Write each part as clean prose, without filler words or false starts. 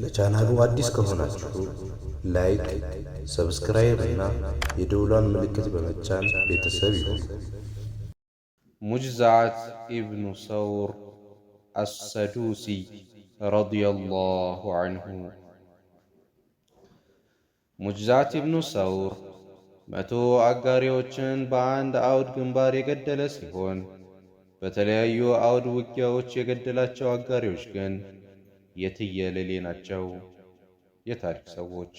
ለቻናሉ አዲስ ከሆናችሁ ላይክ፣ ሰብስክራይብ እና የደውሏን ምልክት በመጫን ቤተሰብ ይሁኑ። ሙጅዛዓት ኢብኑ ሰውር አሰዱሲ ረዲየላሁ ዐንሁ። ሙጅዛዓት ኢብኑ ሰውር 100 አጋሪዎችን በአንድ አውድ ግንባር የገደለ ሲሆን በተለያዩ አውድ ውጊያዎች የገደላቸው አጋሪዎች ግን የትየለሌ ናቸው። የታሪክ ሰዎች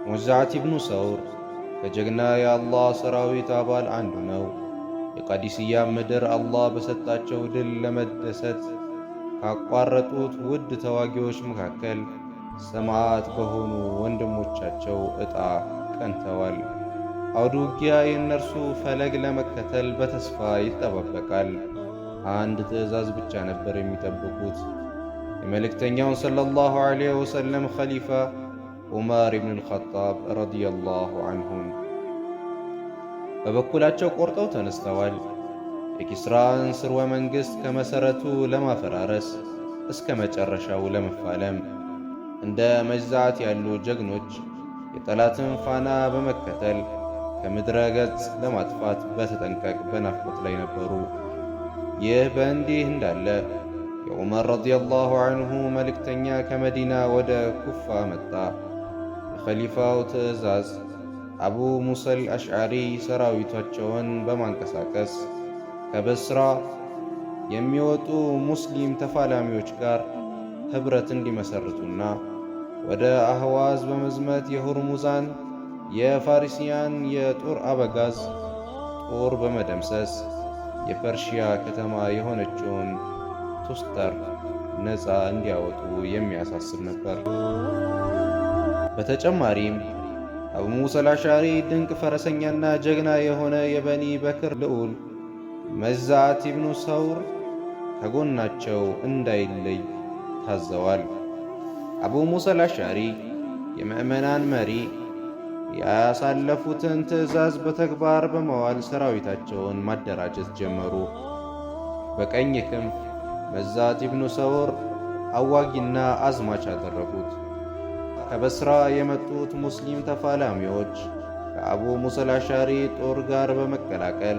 ሙጅዛዓት ኢብኑ ሰውር ከጀግና የአላህ ሰራዊት አባል አንዱ ነው። የቃዲስያ ምድር አላህ በሰጣቸው ድል ለመደሰት ካቋረጡት ውድ ተዋጊዎች መካከል ሰማዕት በሆኑ ወንድሞቻቸው ዕጣ ቀንተዋል። አውደ ውጊያ የእነርሱ ፈለግ ለመከተል በተስፋ ይጠባበቃል። አንድ ትዕዛዝ ብቻ ነበር የሚጠብቁት። የመልእክተኛውን ሰለላሁ ዐለይሂ ወሰለም ኸሊፋ ዑመር ኢብኑል ኸጣብ ረዲየላሁ ዐንሁን በበኩላቸው ቆርጠው ተነስተዋል። የኪስራን ስርወ መንግሥት ከመሠረቱ ለማፈራረስ እስከ መጨረሻው ለመፋለም። እንደ ሙጅዛዓት ያሉ ጀግኖች የጠላትን ፋና በመከተል ከምድረ ገጽ ለማጥፋት በተጠንቀቅ በናፍቆት ላይ ነበሩ። ይህ በእንዲህ እንዳለ የዑመር ረዲየላሁ ዐንሁ መልእክተኛ ከመዲና ወደ ኩፋ መጣ። የኸሊፋው ትዕዛዝ አቡ ሙሰል አሽዓሪ ሰራዊታቸውን በማንቀሳቀስ ከበስራ የሚወጡ ሙስሊም ተፋላሚዎች ጋር ኅብረት እንዲመሰርቱና ወደ አህዋዝ በመዝመት የሁርሙዛን የፋሪሲያን የጦር አበጋዝ ጦር በመደምሰስ የፐርሺያ ከተማ የሆነችውን ቱስተር ነፃ እንዲያወጡ የሚያሳስብ ነበር። በተጨማሪም አቡ ሙሳ አልአሽዓሪ ድንቅ ፈረሰኛና ጀግና የሆነ የበኒ በክር ልዑል ሙጅዛዓት ኢብኑ ሰውር ከጎናቸው እንዳይለይ ታዘዋል። አቡ ሙሳ አልአሽዓሪ የምዕመናን መሪ ያሳለፉትን ትዕዛዝ በተግባር በመዋል ሰራዊታቸውን ማደራጀት ጀመሩ። በቀኝ ክንፍ ሙጅዛዓት ኢብኑ ሰውር አዋጊና አዝማች አደረጉት። ከበስራ የመጡት ሙስሊም ተፋላሚዎች ከአቡ ሙሳ አልአሽዓሪ ጦር ጋር በመቀላቀል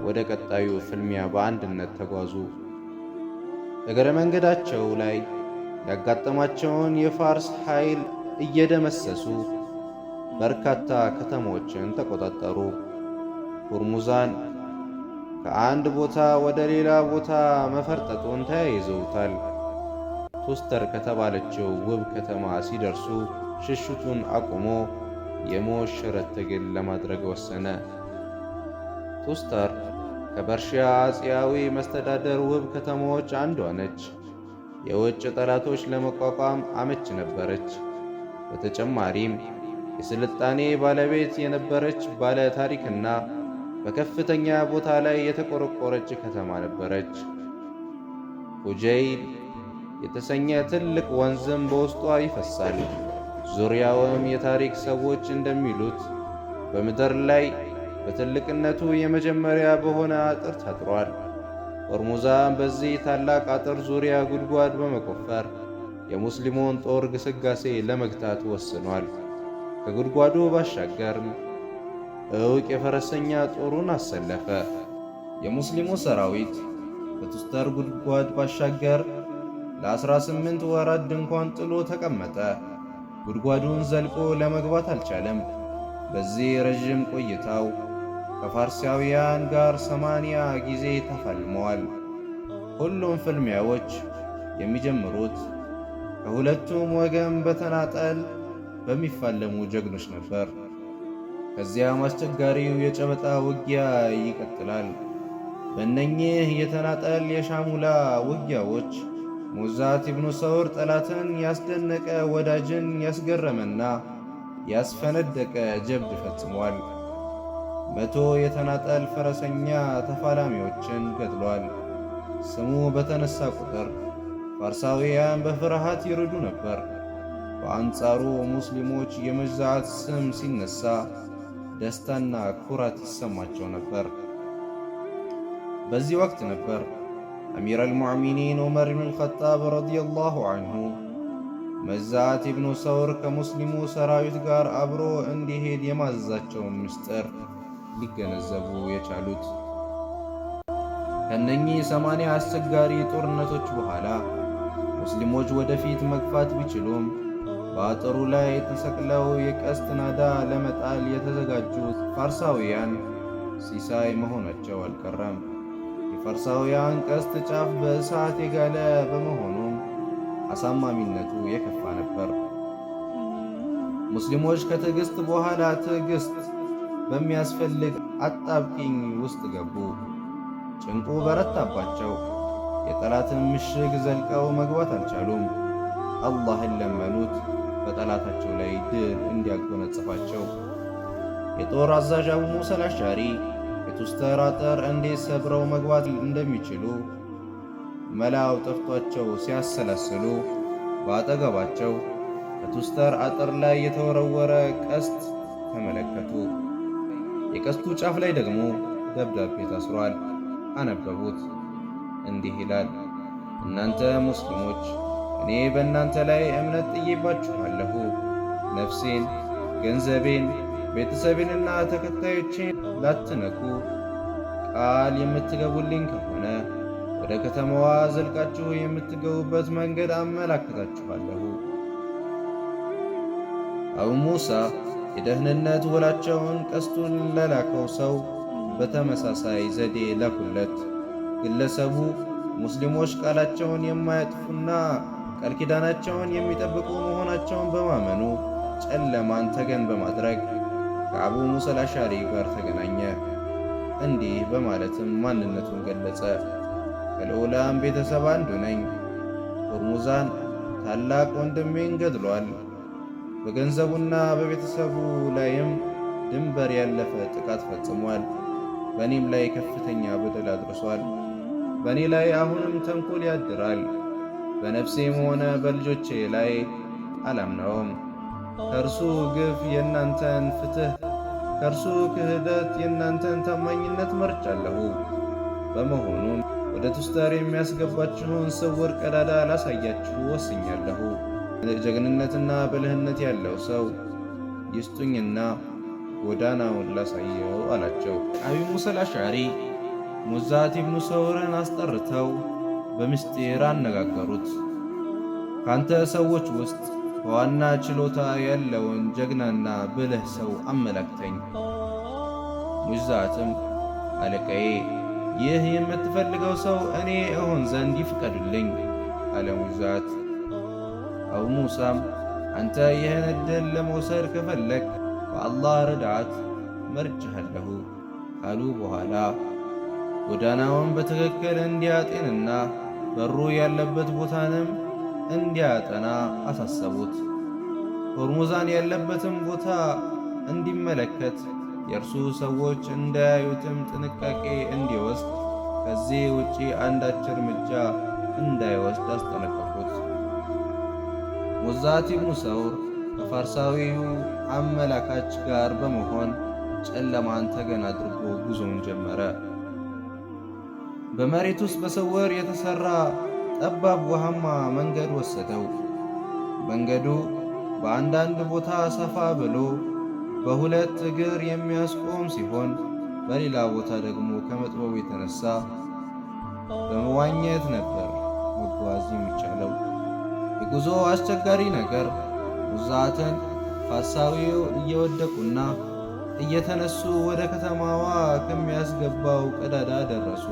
ወደ ቀጣዩ ፍልሚያ በአንድነት ተጓዙ። እግረ መንገዳቸው ላይ ያጋጠማቸውን የፋርስ ኃይል እየደመሰሱ በርካታ ከተሞችን ተቆጣጠሩ። ሁርሙዛን ከአንድ ቦታ ወደ ሌላ ቦታ መፈርጠጡን ተያይዘውታል። ቱስተር ከተባለችው ውብ ከተማ ሲደርሱ ሽሽቱን አቁሞ የሞት ሽረት ትግል ለማድረግ ወሰነ። ቱስተር ከፐርሺያ አፄያዊ መስተዳደር ውብ ከተማዎች አንዷ ነች። የውጭ ጠላቶች ለመቋቋም አመች ነበረች። በተጨማሪም የስልጣኔ ባለቤት የነበረች ባለ ታሪክና በከፍተኛ ቦታ ላይ የተቆረቆረች ከተማ ነበረች። ሁጀይል የተሰኘ ትልቅ ወንዝም በውስጧ ይፈሳል። ዙሪያውም የታሪክ ሰዎች እንደሚሉት በምድር ላይ በትልቅነቱ የመጀመሪያ በሆነ አጥር ታጥሯል። ሁርሙዛን በዚህ ታላቅ አጥር ዙሪያ ጉድጓድ በመቆፈር የሙስሊሙን ጦር ግስጋሴ ለመግታት ወስኗል። ከጉድጓዱ ባሻገርም ዕውቅ የፈረሰኛ ጦሩን አሰለፈ። የሙስሊሙ ሰራዊት ከቱስተር ጉድጓድ ባሻገር ለ18 ወራት ድንኳን ጥሎ ተቀመጠ። ጉድጓዱን ዘልቆ ለመግባት አልቻለም። በዚህ ረዥም ቆይታው ከፋርሳውያን ጋር 80 ጊዜ ተፋልመዋል። ሁሉም ፍልሚያዎች የሚጀምሩት ከሁለቱም ወገን በተናጠል በሚፋለሙ ጀግኖች ነበር። ከዚያም አስቸጋሪው የጨበጣ ውጊያ ይቀጥላል። በእነኚህ የተናጠል የሻሙላ ውጊያዎች ሙጅዛዓት ኢብኑ ሰውር ጠላትን ያስደነቀ፣ ወዳጅን ያስገረመና ያስፈነደቀ ጀብድ ፈጽሟል። 100 የተናጠል ፈረሰኛ ተፋላሚዎችን ገድሏል። ስሙ በተነሳ ቁጥር ፋርሳውያን በፍርሃት ይርዱ ነበር። በአንጻሩ ሙስሊሞች የሙጅዛዓት ስም ሲነሳ ደስታና ኩራት ይሰማቸው ነበር። በዚህ ወቅት ነበር አሚር አልሙዕሚኒን ዑመር ብን ኸጣብ ረዲየላሁ አንሁ መዛት ኢብኑ ሰውር ከሙስሊሙ ሰራዊት ጋር አብሮ እንዲሄድ የማዘዛቸውን ምስጢር ሊገነዘቡ የቻሉት። ከነኚህ 80 አስቸጋሪ ጦርነቶች በኋላ ሙስሊሞች ወደፊት መግፋት ቢችሉም በአጥሩ ላይ ተሰቅለው የቀስት ናዳ ለመጣል የተዘጋጁት ፋርሳውያን ሲሳይ መሆናቸው አልቀረም። የፋርሳውያን ቀስት ጫፍ በእሳት የጋለ በመሆኑም አሳማሚነቱ የከፋ ነበር። ሙስሊሞች ከትዕግስት በኋላ ትዕግስት በሚያስፈልግ አጣብቂኝ ውስጥ ገቡ። ጭንቁ በረታባቸው። የጠላትን ምሽግ ዘልቀው መግባት አልቻሉም። አላህን ለመኑት በጠላታቸው ላይ ድል እንዲያጎነጽፋቸው። የጦር አዛዥ አቡ ሙሳ አልአሽዓሪ የቱስተር አጥር እንዴት ሰብረው መግባት እንደሚችሉ መላው ጠፍቷቸው ሲያሰላስሉ በአጠገባቸው ከቱስተር አጥር ላይ የተወረወረ ቀስት ተመለከቱ። የቀስቱ ጫፍ ላይ ደግሞ ደብዳቤ ታስሯል። አነበቡት። እንዲህ ይላል፣ እናንተ ሙስሊሞች እኔ በእናንተ ላይ እምነት ጥዬባችኋለሁ። ነፍሴን፣ ገንዘቤን፣ ቤተሰቤንና ተከታዮቼን ላትነኩ ቃል የምትገቡልኝ ከሆነ ወደ ከተማዋ ዘልቃችሁ የምትገቡበት መንገድ አመላክታችኋለሁ። አቡ ሙሳ የደህንነት ውላቸውን ቀስቱን ለላከው ሰው በተመሳሳይ ዘዴ ላኩለት። ግለሰቡ ሙስሊሞች ቃላቸውን የማያጥፉና ቃል ኪዳናቸውን የሚጠብቁ መሆናቸውን በማመኑ ጨለማን ተገን በማድረግ ከአቡ ሙሳ አልአሽዓሪ ጋር ተገናኘ። እንዲህ በማለትም ማንነቱን ገለጸ። ከልዑላን ቤተሰብ አንዱ ነኝ። ሁርሙዛን ታላቅ ወንድሜን ገድሏል። በገንዘቡና በቤተሰቡ ላይም ድንበር ያለፈ ጥቃት ፈጽሟል። በእኔም ላይ ከፍተኛ በደል አድርሷል። በእኔ ላይ አሁንም ተንኮል ያድራል። በነፍሴም ሆነ በልጆቼ ላይ አላምነውም። ከእርሱ ግፍ የእናንተን ፍትሕ፣ ከእርሱ ክህደት የእናንተን ታማኝነት መርጫለሁ። በመሆኑም ወደ ቱስተር የሚያስገባችሁን ስውር ቀዳዳ ላሳያችሁ ወስኛለሁ። ጀግንነትና ብልህነት ያለው ሰው ይስጡኝና ጎዳናውን ላሳየው አላቸው። አቢ ሙሳ አልአሽዓሪ ሙዛት ኢብኑ ሰውርን አስጠርተው በምስጢር አነጋገሩት። ካንተ ሰዎች ውስጥ በዋና ችሎታ ያለውን ጀግናና ብልህ ሰው አመላክተኝ። ሙዛትም አለቃዬ፣ ይህ የምትፈልገው ሰው እኔ እሆን ዘንድ ይፍቀዱልኝ አለ ሙዛት። አቡ ሙሳም አንተ ይህን ዕድል ለመውሰድ ከፈለግ በአላህ ረድዓት መርጭሃለሁ ካሉ በኋላ ጎዳናውን በትክክል እንዲያጤንና በሩ ያለበት ቦታንም እንዲያጠና አሳሰቡት። ሁርሙዛን ያለበትም ቦታ እንዲመለከት፣ የእርሱ ሰዎች እንዳያዩትም ጥንቃቄ እንዲወስድ፣ ከዚህ ውጪ አንዳች እርምጃ እንዳይወስድ አስጠነቀቁት። ሙዛት ኢብኑ ሰውር ከፋርሳዊው አመላካች ጋር በመሆን ጨለማን ተገን አድርጎ ጉዞውን ጀመረ። በመሬት ውስጥ በስውር የተሰራ ጠባብ ውሃማ መንገድ ወሰደው። መንገዱ በአንዳንድ ቦታ ሰፋ ብሎ በሁለት እግር የሚያስቆም ሲሆን፣ በሌላ ቦታ ደግሞ ከመጥበቡ የተነሳ በመዋኘት ነበር መጓዝ የሚቻለው። የጉዞ አስቸጋሪ ነገር ሙዛትን ፋርሳዊው እየወደቁና እየተነሱ ወደ ከተማዋ ከሚያስገባው ቀዳዳ ደረሱ።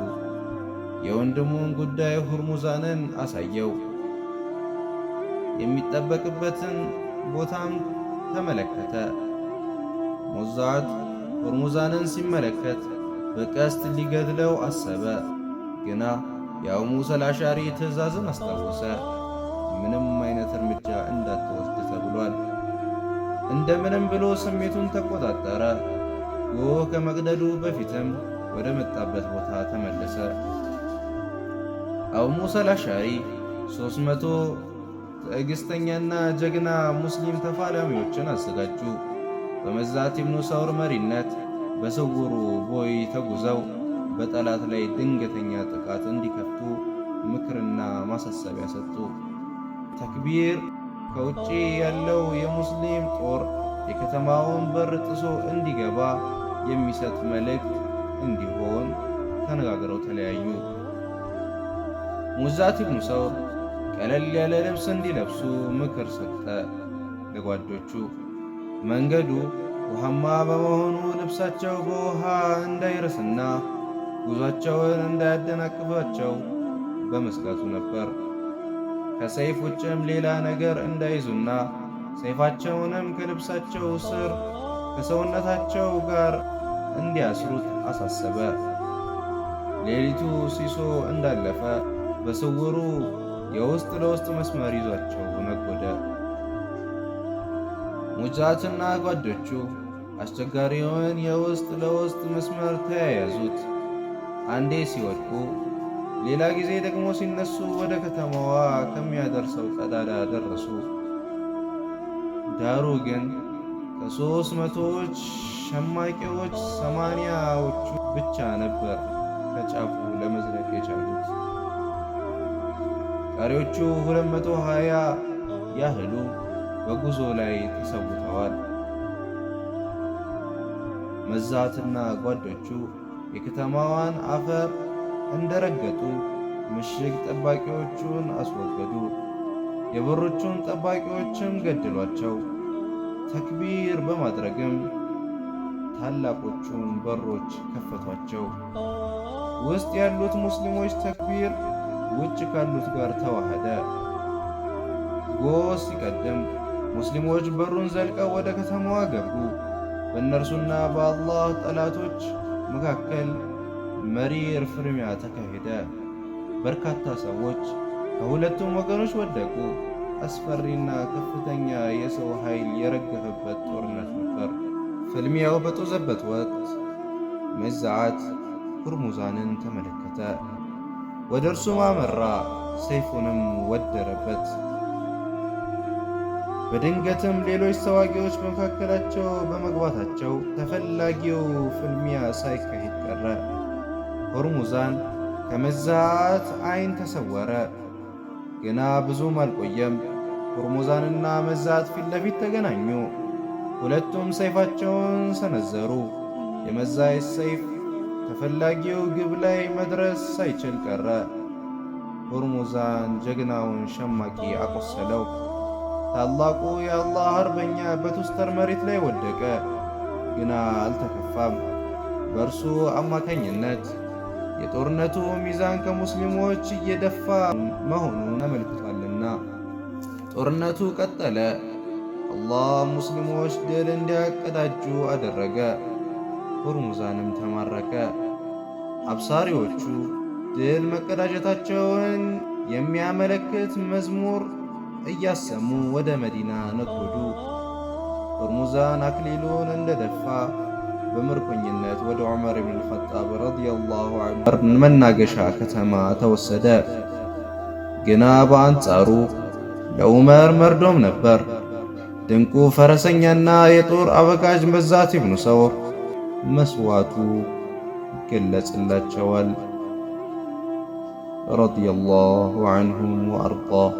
የወንድሙን ጉዳይ ሁርሙዛንን አሳየው። የሚጠበቅበትን ቦታም ተመለከተ። ሙዛት ሁርሙዛንን ሲመለከት በቀስት ሊገድለው አሰበ። ግና የአቡ ሙሳ አልአሽዓሪ ትእዛዝን አስታወሰ። ምንም አይነት እርምጃ እንዳትወስድ ተብሏል። እንደምንም ብሎ ስሜቱን ተቆጣጠረ። ጎህ ከመቅደዱ በፊትም ወደ መጣበት ቦታ ተመለሰ። አቡ ሙሳ አልአሽዓሪ 300 ትዕግስተኛና ጀግና ሙስሊም ተፋላሚዎችን አዘጋጁ። በሙዛት ኢብኑ ሰውር መሪነት በስውሩ ቦይ ተጉዘው በጠላት ላይ ድንገተኛ ጥቃት እንዲከፍቱ ምክርና ማሳሰቢያ ሰጡ። ተክቢር ከውጪ ያለው የሙስሊም ጦር የከተማውን በር ጥሶ እንዲገባ የሚሰጥ መልእክት እንዲሆን ተነጋግረው ተለያዩ። ሙዛት ኢብኑ ሰውር ቀለል ያለ ልብስ እንዲለብሱ ምክር ሰጠ ለጓዶቹ። መንገዱ ውሃማ በመሆኑ ልብሳቸው በውሃ እንዳይረስና ጉዟቸውን እንዳያደናቅፋቸው በመስጋቱ ነበር። ከሰይፍ ውጭም ሌላ ነገር እንዳይዙና ሰይፋቸውንም ከልብሳቸው ስር ከሰውነታቸው ጋር እንዲያስሩት አሳሰበ። ሌሊቱ ሲሶ እንዳለፈ በስውሩ የውስጥ ለውስጥ መስመር ይዟቸው ነጎደ። ሙጃትና ጓዶቹ አስቸጋሪውን የውስጥ ለውስጥ መስመር ተያያዙት። አንዴ ሲወድቁ፣ ሌላ ጊዜ ደግሞ ሲነሱ ወደ ከተማዋ ከሚያደርሰው ቀዳዳ ደረሱ። ዳሩ ግን ከ300ዎች ሸማቂዎች 80ዎቹ ብቻ ነበር ከጫፉ ለመዝለቅ የቻሉት። ቀሪዎቹ 220 ያህሉ በጉዞ ላይ ተሰውተዋል። መዛትና ጓዶቹ የከተማዋን አፈር እንደረገጡ ምሽግ ጠባቂዎቹን አስወገዱ። የበሮቹን ጠባቂዎችም ገደሏቸው። ተክቢር በማድረግም ታላቆቹን በሮች ከፈቷቸው። ውስጥ ያሉት ሙስሊሞች ተክቢር ውጭ ካሉት ጋር ተዋሃደ። ጎህ ሲቀድም ሙስሊሞች በሩን ዘልቀው ወደ ከተማዋ ገቡ። በእነርሱና በአላህ ጠላቶች መካከል መሪር ፍልሚያ ተካሄደ። በርካታ ሰዎች ከሁለቱም ወገኖች ወደቁ። አስፈሪና ከፍተኛ የሰው ኃይል የረገፈበት ጦርነት ነበር። ፍልሚያው በጦዘበት ወቅት መዛዓት ሁርሙዛንን ተመለከተ። ወደ እርሱም አመራ፣ ሰይፉንም ወደረበት። በድንገትም ሌሎች ተዋጊዎች በመካከላቸው በመግባታቸው ተፈላጊው ፍልሚያ ሳይካሄድ ቀረ። ሁርሙዛን ከመዛዓት ዓይን ተሰወረ። ገና ብዙም አልቆየም። ሁርሙዛንና መዛዓት ፊት ለፊት ተገናኙ። ሁለቱም ሰይፋቸውን ሰነዘሩ። የመዛዓት ሰይፍ ተፈላጊው ግብ ላይ መድረስ ሳይችል ቀረ። ሁርሙዛን ጀግናውን ሸማቂ አቆሰለው። ታላቁ የአላህ አርበኛ በቱስተር መሬት ላይ ወደቀ፣ ግና አልተከፋም። በእርሱ አማካኝነት የጦርነቱ ሚዛን ከሙስሊሞች እየደፋ መሆኑን ተመልክቷልና። ጦርነቱ ቀጠለ። አላህ ሙስሊሞች ድል እንዲያቀዳጁ አደረገ። ሁርሙዛንም ተማረከ። አብሳሪዎቹ ድል መቀዳጀታቸውን የሚያመለክት መዝሙር እያሰሙ ወደ መዲና ነጎዱ። ሁርሙዛን አክሊሉን እንደደፋ በምርኮኝነት ወደ ዑመር ኢብኑ አልኸጣብ ረዲየላሁ ዐንሁ መናገሻ ከተማ ተወሰደ። ግና በአንጻሩ ለዑመር መርዶም ነበር። ድንቁ ፈረሰኛና የጦር አበጋጅ መዛት ኢብኑ ሰውር መስዋዕቱ ይገለጽላቸዋል ረዲየላሁ ዐንሁ ወአርዳህ።